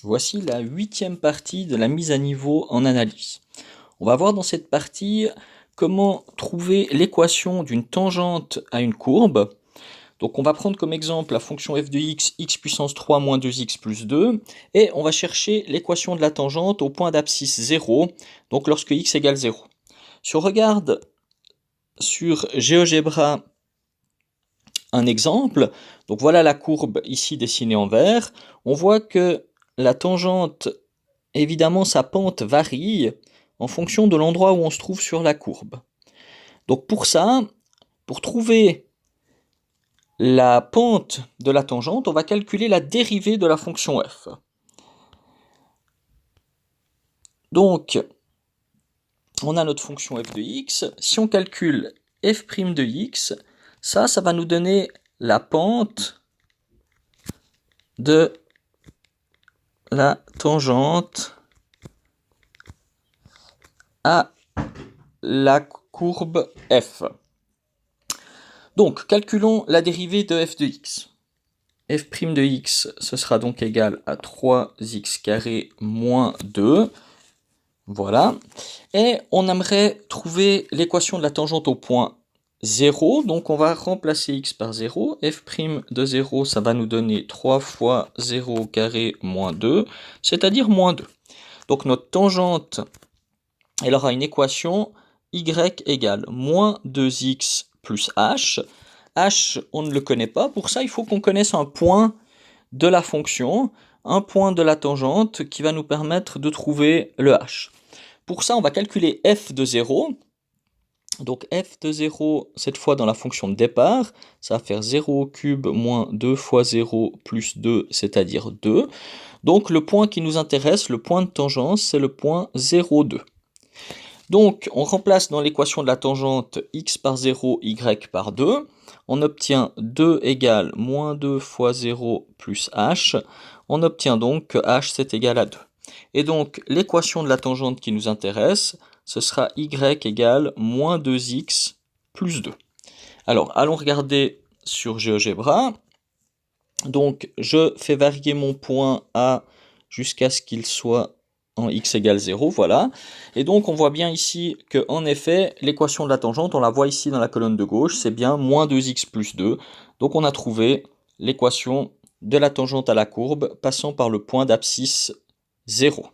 Voici la 8e partie de la mise à niveau en analyse. On va voir dans cette partie comment trouver l'équation d'une tangente à une courbe. Donc on va prendre comme exemple la fonction f de x, x puissance 3 moins 2x plus 2, et on va chercher l'équation de la tangente au point d'abscisse 0, donc lorsque x égale 0. Si on regarde sur GeoGebra un exemple, donc voilà la courbe ici dessinée en vert, on voit que la tangente, évidemment sa pente varie en fonction de l'endroit où on se trouve sur la courbe. Donc pour ça, pour trouver la pente de la tangente, on va calculer la dérivée de la fonction f. Donc, on a notre fonction f de x. Si on calcule f' de x, ça va nous donner la pente de la tangente à la courbe f. Donc, calculons la dérivée de f de x. f' de x, ce sera donc égal à 3x carré moins 2. Voilà. Et on aimerait trouver l'équation de la tangente au point 0. Donc on va remplacer x par 0. f' de 0, ça va nous donner 3 fois 0 carré moins 2, c'est-à-dire moins 2. Donc notre tangente, elle aura une équation y égale moins 2x plus h. h, on ne le connaît pas. Pour ça, il faut qu'on connaisse un point de la fonction, un point de la tangente qui va nous permettre de trouver le h. Pour ça, on va calculer f de 0. Donc f de 0, cette fois dans la fonction de départ, ça va faire 0 au cube moins 2 fois 0 plus 2, c'est-à-dire 2. Donc le point qui nous intéresse, le point de tangence, c'est le point 0,2. Donc on remplace dans l'équation de la tangente x par 0, y par 2. On obtient 2 égale moins 2 fois 0 plus h. On obtient donc que h c'est égal à 2. Et donc l'équation de la tangente qui nous intéresse, ce sera y égale moins 2x plus 2. Alors allons regarder sur GeoGebra. Donc je fais varier mon point A jusqu'à ce qu'il soit en x égale 0, voilà. Et donc on voit bien ici que en effet, l'équation de la tangente, on la voit ici dans la colonne de gauche, c'est bien moins 2x plus 2. Donc on a trouvé l'équation de la tangente à la courbe passant par le point d'abscisse 0.